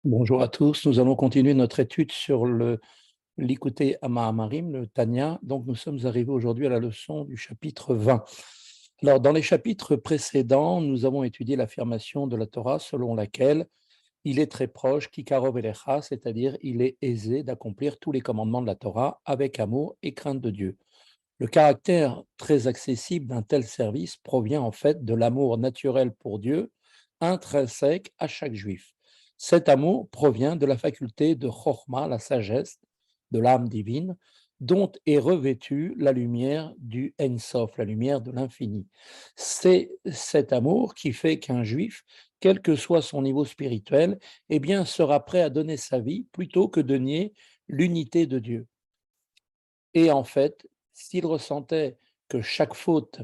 Bonjour à tous, nous allons continuer notre étude sur le l'Ikutei Hama'amarim, le Tanya. Donc nous sommes arrivés aujourd'hui à la leçon du chapitre 20. Alors dans les chapitres précédents, nous avons étudié l'affirmation de la Torah selon laquelle il est très proche, Kikarov Elecha, c'est-à-dire il est aisé d'accomplir tous les commandements de la Torah avec amour et crainte de Dieu. Le caractère très accessible d'un tel service provient en fait de l'amour naturel pour Dieu, intrinsèque à chaque juif. Cet amour provient de la faculté de Chokhmah, la sagesse, de l'âme divine, dont est revêtue la lumière du Ein Sof, la lumière de l'infini. C'est cet amour qui fait qu'un juif, quel que soit son niveau spirituel, eh bien, sera prêt à donner sa vie plutôt que de nier l'unité de Dieu. Et en fait, s'il ressentait que chaque faute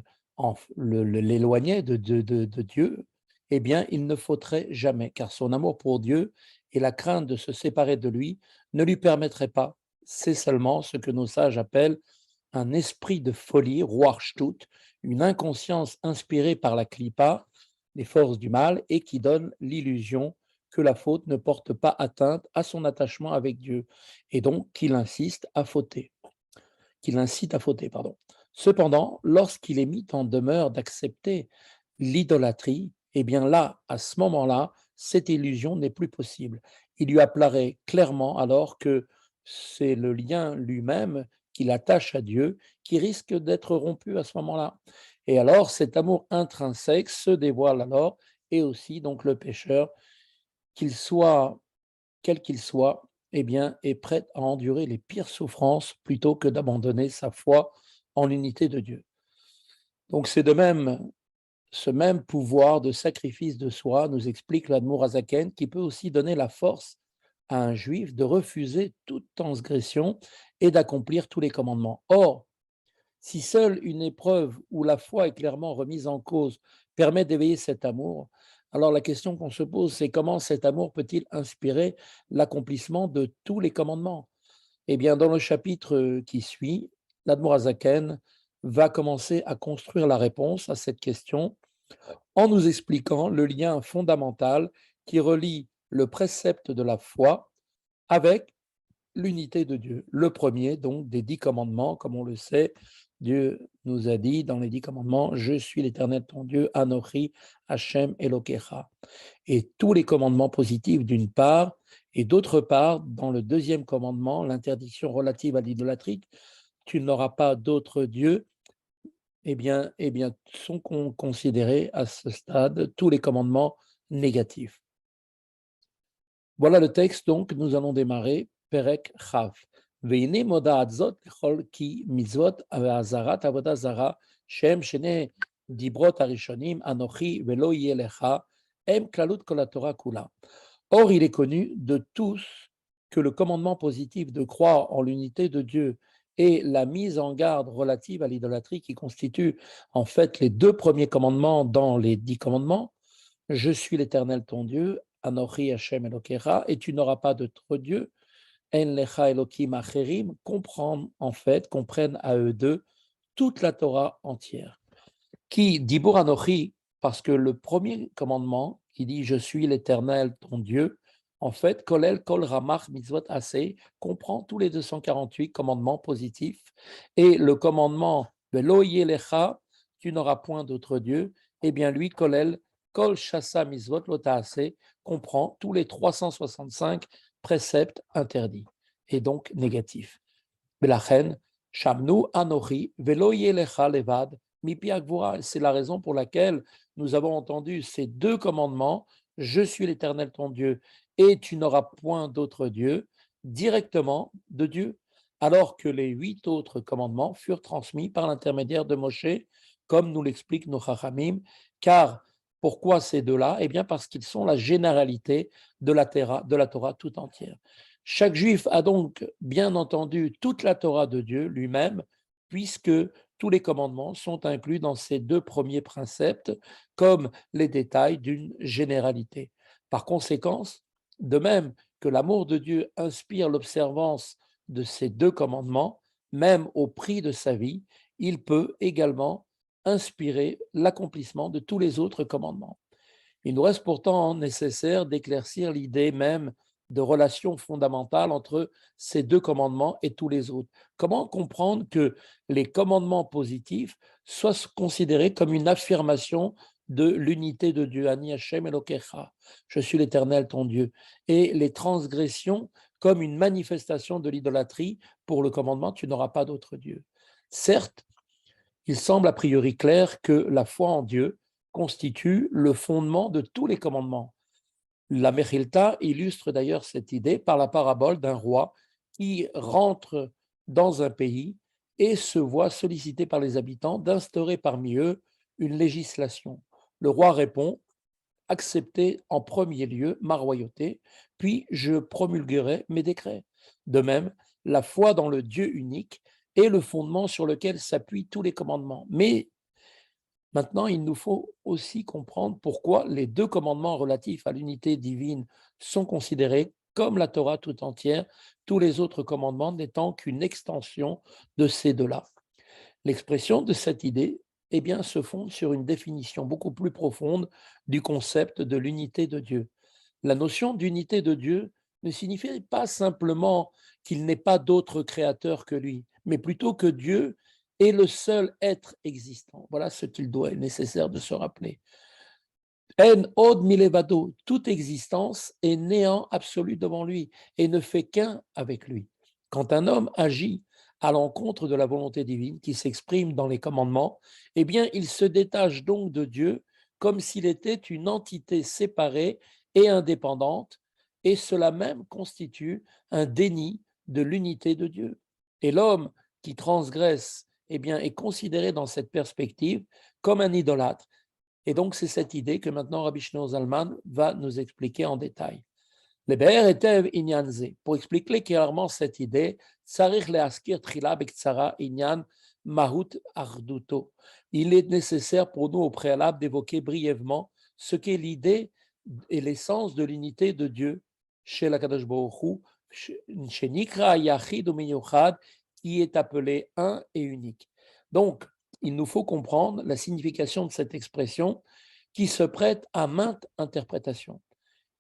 l'éloignait de Dieu, eh bien, il ne fauterait jamais, car son amour pour Dieu et la crainte de se séparer de lui ne lui permettraient pas. C'est seulement ce que nos sages appellent un esprit de folie, Ruach, une inconscience inspirée par la klipa, les forces du mal, et qui donne l'illusion que la faute ne porte pas atteinte à son attachement avec Dieu, et donc qu'il insiste à fauter qui l'incite à fauter, pardon. Cependant, lorsqu'il est mis en demeure d'accepter l'idolâtrie, eh bien là, à ce moment-là, cette illusion n'est plus possible. Il lui apparaît clairement alors que c'est le lien lui-même qui l'attache à Dieu qui risque d'être rompu à ce moment-là. Et alors, cet amour intrinsèque se dévoile alors, et aussi donc le pécheur, qu'il soit quel qu'il soit, eh bien, est prêt à endurer les pires souffrances plutôt que d'abandonner sa foi en l'unité de Dieu. Donc c'est de même, ce même pouvoir de sacrifice de soi, nous explique l'Admour Azaken, qui peut aussi donner la force à un juif de refuser toute transgression et d'accomplir tous les commandements. Or, si seule une épreuve où la foi est clairement remise en cause permet d'éveiller cet amour, alors la question qu'on se pose, c'est comment cet amour peut-il inspirer l'accomplissement de tous les commandements? Eh bien, dans le chapitre qui suit, l'Admorazaken va commencer à construire la réponse à cette question en nous expliquant le lien fondamental qui relie le précepte de la foi avec l'unité de Dieu. Le premier, donc, des 10 commandements, comme on le sait, Dieu nous a dit dans les 10 commandements, je suis l'Éternel ton Dieu, Anochi, Hachem, Elokecha. Et tous les commandements positifs d'une part, et d'autre part, dans le deuxième commandement, l'interdiction relative à l'idolâtrie, tu n'auras pas d'autre Dieu, eh bien, sont considérés à ce stade tous les commandements négatifs. Voilà le texte, donc, nous allons démarrer, Perek Chav. והנה מודעת זאת לכל כי מצוות והאזהרת עבודה זרה, שהם שני דיברות הראשונים, אנוכי ולא יהיה לך, הם כללות כל התורה כולה. Or, il est connu de tous que le commandement positif de croire en l'unité de Dieu et la mise en garde relative à l'idolâtrie qui constituent en fait les deux premiers commandements dans les 10 commandements, je suis l'Éternel ton Dieu, Anochi Hashem Elokecha, et tu n'auras pas d'autre Dieu, En lecha Elokim Acherim, comprennent à eux deux toute la Torah entière. Qui, Dibur Anochi, parce que le premier commandement, qui dit je suis l'Éternel ton Dieu, en fait, Kolel Kol Ramach Mitzvot Aseh, comprend tous les 248 commandements positifs, et le commandement Velo Yelecha, tu n'auras point d'autre Dieu, eh bien lui, Kolel Kol Shasa Mitzvot Lotaaseh, comprend tous les 365 préceptes interdits, et donc négatifs. Belachen, Shamnu Anochi, Velo Yelecha Levad, c'est la raison pour laquelle nous avons entendu ces deux commandements, je suis l'Éternel ton Dieu et tu n'auras point d'autre Dieu, directement de Dieu, alors que les 8 autres commandements furent transmis par l'intermédiaire de Moshe, comme nous l'expliquent nos Chachamim, car pourquoi ces deux-là? Eh bien parce qu'ils sont la généralité de la Torah tout entière. Chaque juif a donc bien entendu toute la Torah de Dieu lui-même, puisque tous les commandements sont inclus dans ces deux premiers préceptes comme les détails d'une généralité. Par conséquent, de même que l'amour de Dieu inspire l'observance de ces deux commandements, même au prix de sa vie, il peut également inspirer l'accomplissement de tous les autres commandements. Il nous reste pourtant nécessaire d'éclaircir l'idée même de relation fondamentale entre ces deux commandements et tous les autres. Comment comprendre que les commandements positifs soient considérés comme une affirmation de l'unité de Dieu, Ani Hashem Elokecha, je suis l'Éternel ton Dieu, et les transgressions comme une manifestation de l'idolâtrie pour le commandement, tu n'auras pas d'autre Dieu. Certes, il semble a priori clair que la foi en Dieu constitue le fondement de tous les commandements. La Mechilta illustre d'ailleurs cette idée par la parabole d'un roi qui rentre dans un pays et se voit sollicité par les habitants d'instaurer parmi eux une législation. Le roi répond: acceptez en premier lieu ma royauté, puis je promulguerai mes décrets. De même, la foi dans le Dieu unique est le fondement sur lequel s'appuient tous les commandements. Mais maintenant, il nous faut aussi comprendre pourquoi les deux commandements relatifs à l'unité divine sont considérés comme la Torah tout entière, tous les autres commandements n'étant qu'une extension de ces deux-là. L'expression de cette idée, eh bien, se fonde sur une définition beaucoup plus profonde du concept de l'unité de Dieu. La notion d'unité de Dieu ne signifie pas simplement qu'il n'est pas d'autre créateur que lui, mais plutôt que Dieu est le seul être existant. Voilà ce qu'il doit être nécessaire de se rappeler. En od milevado, toute existence est néant absolu devant lui et ne fait qu'un avec lui. Quand un homme agit à l'encontre de la volonté divine qui s'exprime dans les commandements, eh bien, il se détache donc de Dieu comme s'il était une entité séparée et indépendante, et cela même constitue un déni de l'unité de Dieu. Et l'homme qui transgresse, eh bien, est considéré dans cette perspective comme un idolâtre. Et donc, c'est cette idée que maintenant Rabbi Shneor Zalman va nous expliquer en détail. Le Be'er Etev Inyan Ze. Pour expliquer clairement cette idée, Tsarich le'askir tchila bektsara inyan mahut arduto. Il est nécessaire pour nous au préalable d'évoquer brièvement ce qu'est l'idée et l'essence de l'unité de Dieu chez la Kadosh Baruch Hu, chez Nikra Yachid Umiyuchad, qui est appelé un et unique. Donc, il nous faut comprendre la signification de cette expression qui se prête à maintes interprétations.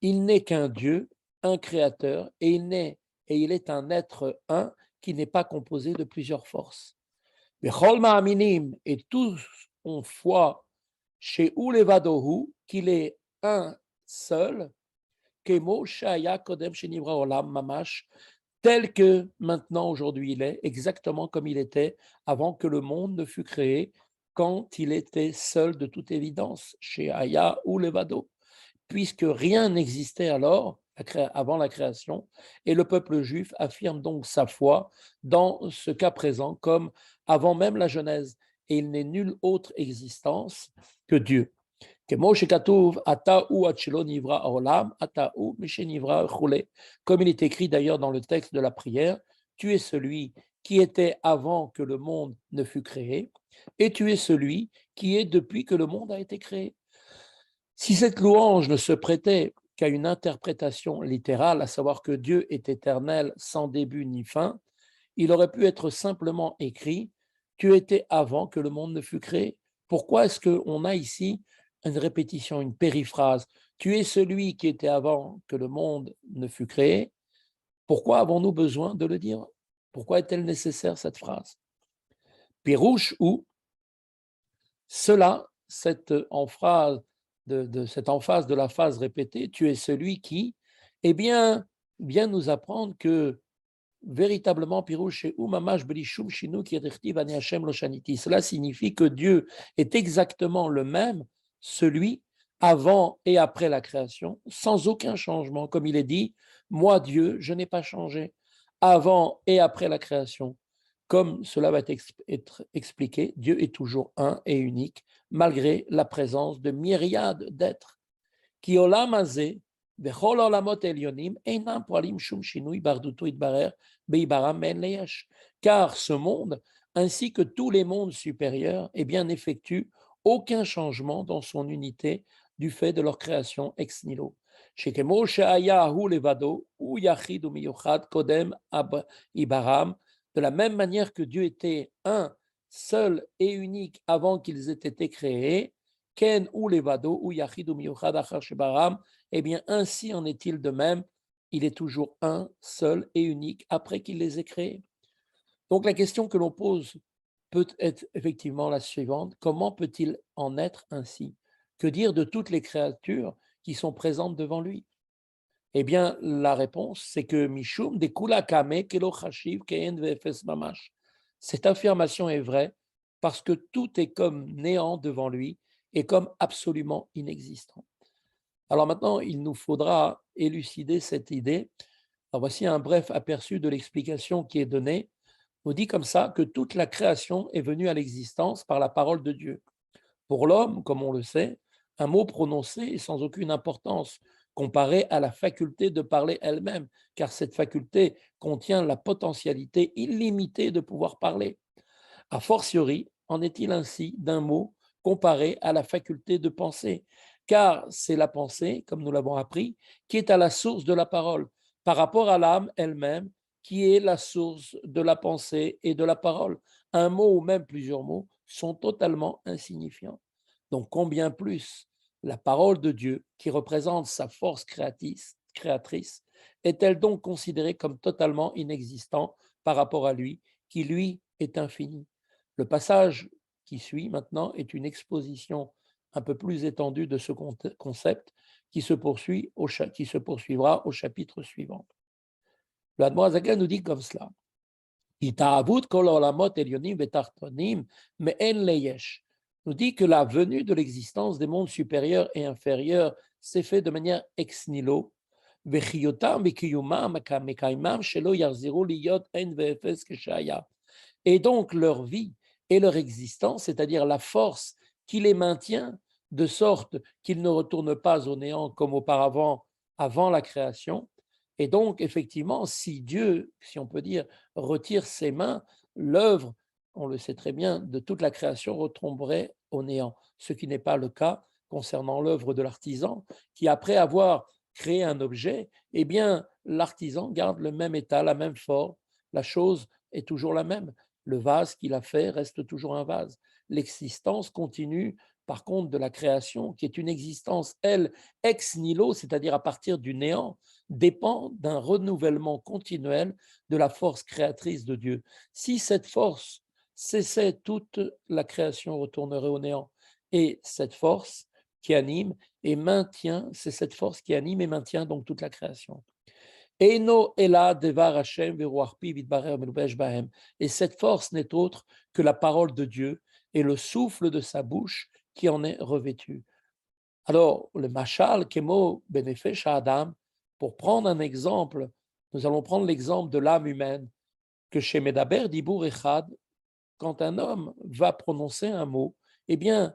Il n'est qu'un Dieu, un créateur, et il est un être un qui n'est pas composé de plusieurs forces. Et tous ont foi chez Ulevadohu qu'il est un seul, Kemo Shaya Kodem Shenivra Olam Mamash, tel que maintenant aujourd'hui il est, exactement comme il était avant que le monde ne fût créé, quand il était seul de toute évidence, chez Aya ou Levado, puisque rien n'existait alors avant la création, et le peuple juif affirme donc sa foi dans ce cas présent comme avant même la Genèse, et il n'est nulle autre existence que Dieu. Comme il est écrit d'ailleurs dans le texte de la prière, tu es celui qui était avant que le monde ne fût créé, et tu es celui qui est depuis que le monde a été créé. Si cette louange ne se prêtait qu'à une interprétation littérale, à savoir que Dieu est éternel sans début ni fin, il aurait pu être simplement écrit: tu étais avant que le monde ne fût créé. Pourquoi est-ce qu'on a ici une répétition, une périphrase? Tu es celui qui était avant que le monde ne fût créé. Pourquoi avons-nous besoin de le dire? Pourquoi est-elle nécessaire, cette phrase? Pirouche ou cela, cette emphase cette emphase de la phase répétée, tu es celui qui, eh bien, vient nous apprendre que véritablement, Pirouche ou Mamash Belishum Shinu Kirchtiv Ani Hashem Loshaniti. Cela signifie que Dieu est exactement le même, celui avant et après la création, sans aucun changement. Comme il est dit, moi Dieu, je n'ai pas changé avant et après la création. Comme cela va être expliqué, Dieu est toujours un et unique, malgré la présence de myriades d'êtres. Ki olam hazeh, vechol olamot elyonim, einam poalim shum shinui barduto itbarer beibaram ben leyesh. Car ce monde, ainsi que tous les mondes supérieurs, eh bien, n'effectuent aucun changement dans son unité du fait de leur création ex nihilo. Shekemo she'aya hu levado, hu yachid umiyuchad kodem ibaram. De la même manière que Dieu était un, seul et unique avant qu'ils aient été créés, Ken ou levado ou yachid ou miyuchad achar shebaram, eh bien ainsi en est-il de même il est toujours un, seul et unique après qu'il les ait créés. Donc la question que l'on pose peut être effectivement la suivante: comment peut-il en être ainsi? Que dire de toutes les créatures qui sont présentes devant lui? Eh bien, la réponse, c'est que Mishum de kula kame kelo chashiv kein ve'efes mamash. Cette affirmation est vraie parce que tout est comme néant devant lui et comme absolument inexistant. Alors maintenant, il nous faudra élucider cette idée. Alors voici un bref aperçu de l'explication qui est donnée. On dit comme ça que toute la création est venue à l'existence par la parole de Dieu. Pour l'homme, comme on le sait, un mot prononcé est sans aucune importance comparé à la faculté de parler elle-même, car cette faculté contient la potentialité illimitée de pouvoir parler. A fortiori, en est-il ainsi d'un mot comparé à la faculté de penser, car c'est la pensée, comme nous l'avons appris, qui est à la source de la parole, par rapport à l'âme elle-même, qui est la source de la pensée et de la parole. Un mot ou même plusieurs mots sont totalement insignifiants. Donc combien plus la parole de Dieu, qui représente sa force créatrice, est-elle donc considérée comme totalement inexistant par rapport à lui, qui lui est infini? Le passage qui suit maintenant est une exposition un peu plus étendue de ce concept qui se poursuivra au chapitre suivant. Le Admorazaken nous dit comme cela: nous dit que la venue de l'existence des mondes supérieurs et inférieurs s'est faite de manière ex nihilo, et donc leur vie et leur existence, c'est-à-dire la force qui les maintient de sorte qu'ils ne retournent pas au néant comme auparavant, avant la création. Et donc, effectivement, si Dieu, si on peut dire, retire ses mains, l'œuvre, on le sait très bien, de toute la création retomberait au néant, ce qui n'est pas le cas concernant l'œuvre de l'artisan, qui après avoir créé un objet, eh bien, l'artisan garde le même état, la même forme, la chose est toujours la même. Le vase qu'il a fait reste toujours un vase. L'existence continue, par contre, de la création, qui est une existence, elle, ex nihilo, c'est-à-dire à partir du néant, dépend d'un renouvellement continuel de la force créatrice de Dieu. Si cette force cessait, toute la création retournerait au néant. Et cette force qui anime et maintient, c'est cette force qui anime et maintient donc toute la création. Eno ela devar Hashem veruach pi vitbarer menubesh bahem. Et cette force n'est autre que la parole de Dieu et le souffle de sa bouche qui en est revêtu. Alors, le machal kemo benefesh Adam, pour prendre un exemple, nous allons prendre l'exemple de l'âme humaine, que chez Medaber Dibur Echad, quand un homme va prononcer un mot, eh bien,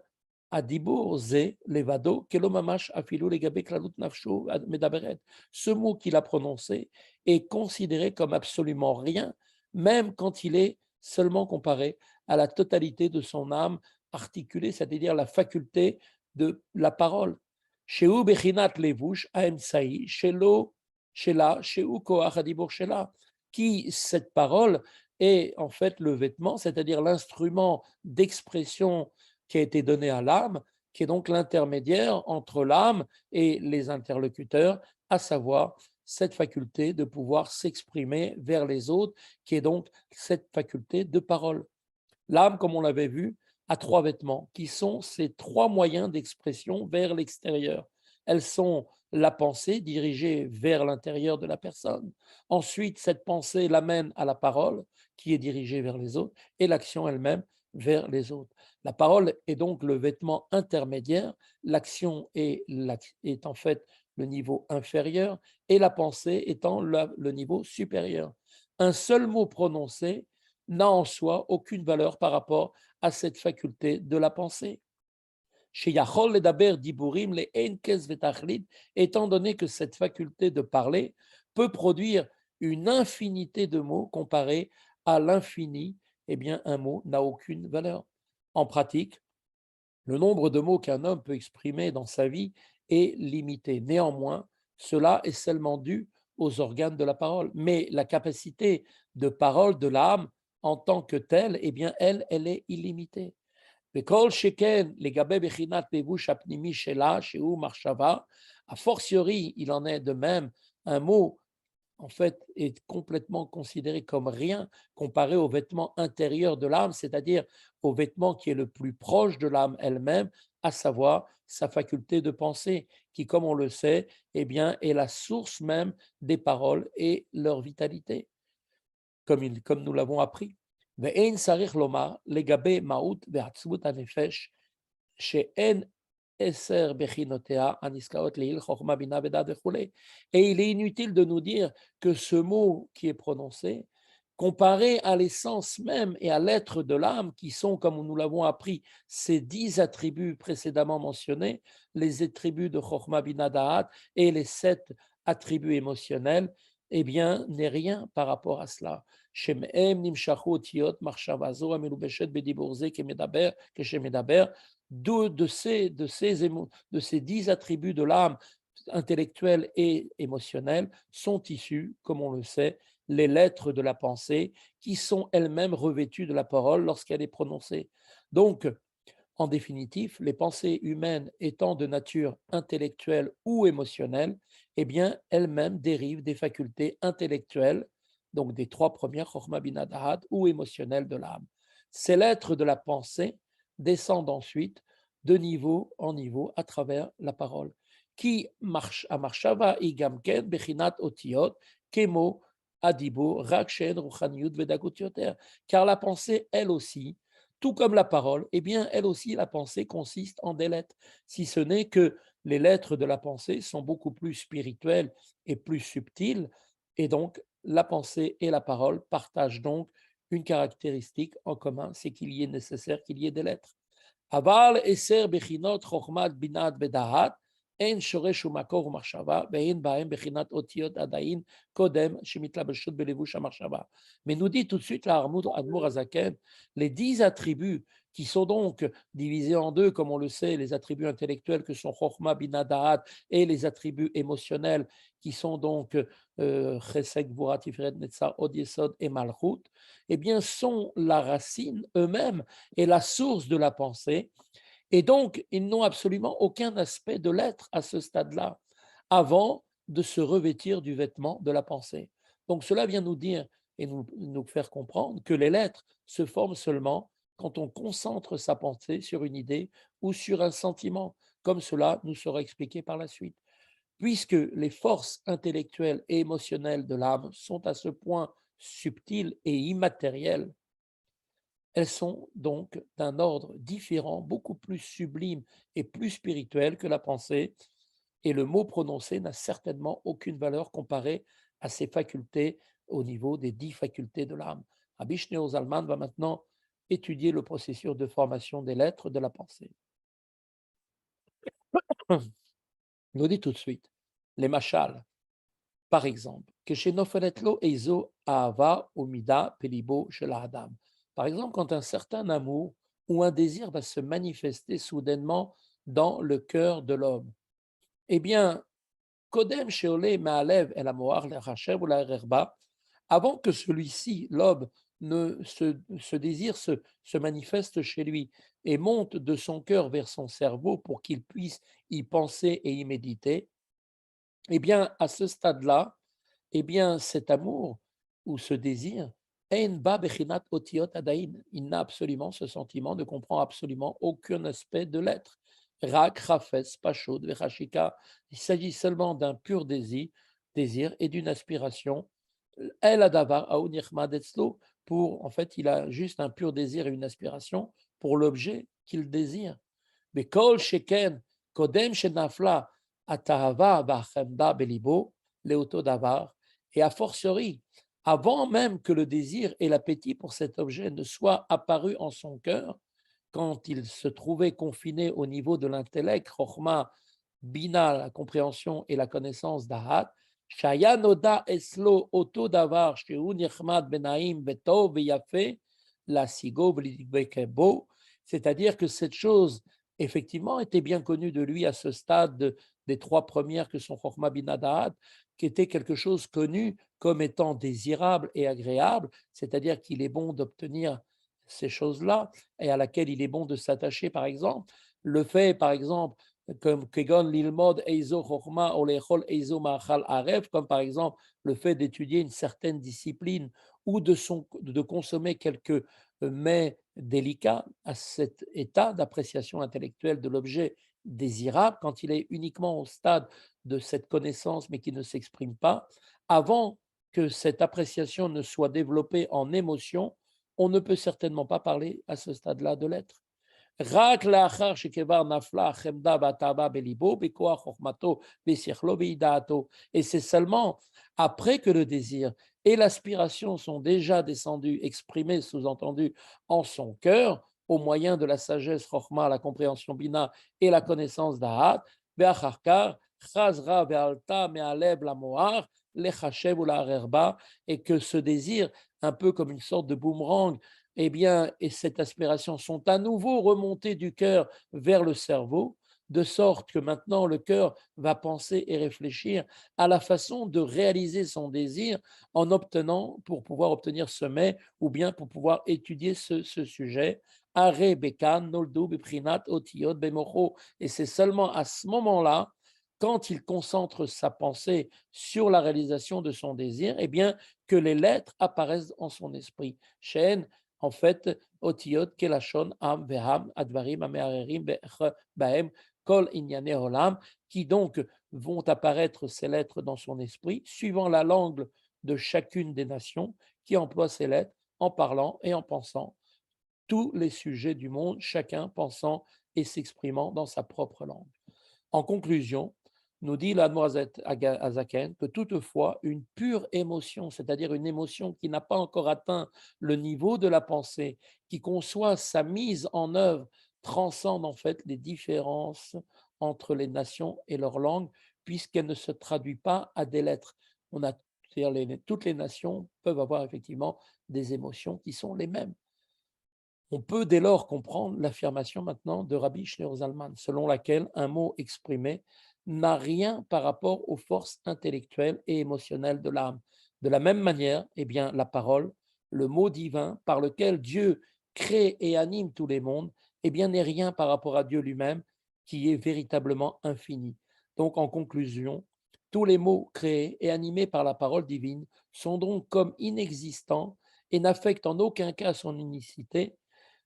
Adibur ze levado kelo mamash afilu legabe klalut nafshu medaberet. Ce mot qu'il a prononcé est considéré comme absolument rien, même quand il est seulement comparé à la totalité de son âme articulée, c'est-à-dire la faculté de la parole. Sheu bechinat levush aemsaï shelo shela sheu koach adibur shela, qui cette parole est en fait le vêtement, c'est-à-dire l'instrument d'expression qui a été donné à l'âme, qui est donc l'intermédiaire entre l'âme et les interlocuteurs, à savoir cette faculté de pouvoir s'exprimer vers les autres, qui est donc cette faculté de parole. L'âme, comme on l'avait vu, a trois vêtements, qui sont ces trois moyens d'expression vers l'extérieur. Elles sont la pensée dirigée vers l'intérieur de la personne. Ensuite, cette pensée l'amène à la parole, qui est dirigée vers les autres, et l'action elle-même vers les autres. La parole est donc le vêtement intermédiaire, l'action est en fait le niveau inférieur, et la pensée étant le niveau supérieur. Un seul mot prononcé n'a en soi aucune valeur par rapport à cette faculté de la pensée. Étant donné que cette faculté de parler peut produire une infinité de mots comparés à l'infini, eh bien un mot n'a aucune valeur. En pratique, le nombre de mots qu'un homme peut exprimer dans sa vie est limité. Néanmoins, cela est seulement dû aux organes de la parole. Mais la capacité de parole de l'âme en tant que telle, eh bien, elle est illimitée. וכל שכן לגבי בחינת לבוש הפנימי שלה, שהוא מחשבה, a fortiori, il en est de même un mot en fait, est complètement considéré comme rien comparé au vêtement intérieur de l'âme, c'est-à-dire au vêtement qui est le plus proche de l'âme elle-même, à savoir sa faculté de penser, qui, comme on le sait, eh bien, est la source même des paroles et leur vitalité, comme nous l'avons appris. ואין צריך לומר לגבי מהות ועצמות הנפש שאין עשר בחינותיה הנזכרות לעיל חוכמה בינה ודעת וכולי. Et il est inutile de nous dire que ce mot qui est prononcé, comparé à l'essence même et à l'être de l'âme, qui sont, comme nous l'avons appris, ces 10 attributs précédemment mentionnés, les attributs de Chokhmah Bina Da'at et les 7 attributs émotionnels, eh bien, n'est rien par rapport à cela. שמהם נמשכו אותיות מחשבה זו המלובשת בדיבור זה כשמדבר, de ces 10 attributs de l'âme intellectuelle et émotionnelle sont issus, comme on le sait, les lettres de la pensée qui sont elles-mêmes revêtues de la parole lorsqu'elle est prononcée. Donc, en définitive, les pensées humaines étant de nature intellectuelle ou émotionnelle, eh bien, elles-mêmes dérivent des facultés intellectuelles, donc des 3 premières, Chokhmah Bina Da'at, ou émotionnelles de l'âme. Ces lettres de la pensée descendent ensuite de niveau en niveau à travers la parole. Qui marche à marshava igamken bechinat otiot kemo adibo rak shen ruchaniut vedagut yoter. Car la pensée, elle aussi, tout comme la parole, eh bien, elle aussi, la pensée consiste en des lettres, si ce n'est que les lettres de la pensée sont beaucoup plus spirituelles et plus subtiles, et donc la pensée et la parole partagent donc une caractéristique en commun, c'est qu'il y est nécessaire qu'il y ait des lettres. Aval eser bechinot chokhmat binat bedahat, en shoresh umakor umachshava, ve'en bahem bechinat otiot adain kodem shemitlabeshut belevush hamachshava. Mais nous dit tout de suite la Admour Azaken, les 10 attributs qui sont donc divisés en deux, comme on le sait, les attributs intellectuels que sont Chokhmah Bina Da'at et les attributs émotionnels qui sont donc Chesed, Gvura, Tiferet, Netzar, Od Yesod et Malchut, eh bien, sont la racine eux-mêmes et la source de la pensée. Et donc, ils n'ont absolument aucun aspect de l'être à ce stade-là, avant de se revêtir du vêtement de la pensée. Donc, cela vient nous dire et nous faire comprendre que les lettres se forment seulement quand on concentre sa pensée sur une idée ou sur un sentiment, comme cela nous sera expliqué par la suite. Puisque les forces intellectuelles et émotionnelles de l'âme sont à ce point subtiles et immatérielles, elles sont donc d'un ordre différent, beaucoup plus sublime et plus spirituel que la pensée, et le mot prononcé n'a certainement aucune valeur comparée à ses facultés au niveau des 10 facultés de l'âme. Rabbi Shneur Zalman va maintenant étudier le processus de formation des lettres de la pensée. Il nous dit tout de suite, les machals, par exemple, que chez Nofeletlo Eizo Ahava Omida Pelibo Shel Adam. Par exemple, quand un certain amour ou un désir va se manifester soudainement dans le cœur de l'homme, eh bien, Kodem Sheole Maalev El Amoar Le Hashem ou la Rerba, avant que celui-ci, l'homme, ce désir se manifeste chez lui et monte de son cœur vers son cerveau pour qu'il puisse y penser et y méditer, eh bien, à ce stade-là, eh bien, cet amour ou ce désir, il n'a absolument ce sentiment, ne comprend absolument aucun aspect de l'être. Rak, Rafes, Pachod, Vechashika, il s'agit seulement d'un pur désir et d'une aspiration. El Adavar, Aounirmad Etzlo, pour, en fait, il a juste un pur désir et une aspiration pour l'objet qu'il désire. Mais Kol Sheken, Kodem Shenafla, Atahava, Vachemda, Belibo, Leoto Davar, et a fortiori, avant même que le désir et l'appétit pour cet objet ne soient apparus en son cœur, quand il se trouvait confiné au niveau de l'intellect, Chokhmah, Bina, la compréhension et la connaissance d'Ahat, Shaya Noda Eslo Oto Davar, Shehu Nichmad Benaim Betov Veyafe, la Sigo Bekebo, c'est-à-dire que cette chose, effectivement, était bien connue de lui à ce stade des 3 premières que sont Chokhmah Bina Da'at, qui était quelque chose connu comme étant désirable et agréable, c'est-à-dire qu'il est bon d'obtenir ces choses-là et à laquelle il est bon de s'attacher, par exemple. Le fait, par exemple, comme Kegon Lilmod Eizo Chochma Olechol Eizo Machal Aref, comme par exemple le fait d'étudier une certaine discipline ou de consommer quelques mets délicats à cet état d'appréciation intellectuelle de l'objet désirable, quand il est uniquement au stade de cette connaissance mais qui ne s'exprime pas, avant que cette appréciation ne soit développée en émotion, on ne peut certainement pas parler à ce stade-là de l'être. רק לאחר שכבר נפלה החמדה והתאווה בליבו, בכוח חוכמתו ושכלו וידעתו. Et c'est seulement après que le désir et l'aspiration sont déjà descendus, exprimés, sous-entendus en son cœur, au moyen de la sagesse chokhma, la compréhension bina et la connaissance da'at, ואחר כך חזרה ועלתה מהלב למוח, לחשב ולערער, et que ce désir, un peu comme une sorte de boomerang, eh bien, et cette aspiration sont à nouveau remontées du cœur vers le cerveau, de sorte que maintenant le cœur va penser et réfléchir à la façon de réaliser son désir en obtenant, pour pouvoir obtenir ce mets, ou bien pour pouvoir étudier ce sujet. Are bekan noldu beprinat otiyot bemocho. Et c'est seulement à ce moment-là, quand il concentre sa pensée sur la réalisation de son désir, eh bien, que les lettres apparaissent en son esprit. Shen, en fait, otiyot kelashon am veham advarim amearerim bahem kol inyane olam, qui donc vont apparaître ces lettres dans son esprit, suivant la langue de chacune des nations qui emploie ces lettres en parlant et en pensant tous les sujets du monde, chacun pensant et s'exprimant dans sa propre langue. En conclusion, nous dit l'Admorazet Azaken que toutefois une pure émotion, c'est-à-dire une émotion qui n'a pas encore atteint le niveau de la pensée, qui conçoit sa mise en œuvre, transcende en fait les différences entre les nations et leurs langues, puisqu'elle ne se traduit pas à des lettres. Toutes les nations peuvent avoir effectivement des émotions qui sont les mêmes. On peut dès lors comprendre l'affirmation maintenant de Rabbi Shneur Zalman, selon laquelle un mot exprimé n'a rien par rapport aux forces intellectuelles et émotionnelles de l'âme. De la même manière, eh bien, la parole, le mot divin par lequel Dieu crée et anime tous les mondes, eh bien, n'est rien par rapport à Dieu lui-même, qui est véritablement infini. Donc, en conclusion, tous les mots créés et animés par la parole divine sont donc comme inexistants et n'affectent en aucun cas son unicité.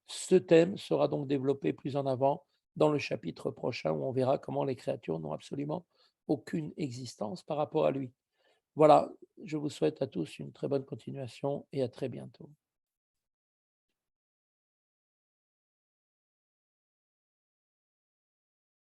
Ce thème sera donc développé plus en avant dans le chapitre prochain où on verra comment les créatures n'ont absolument aucune existence par rapport à lui. Voilà, je vous souhaite à tous une très bonne continuation et à très bientôt.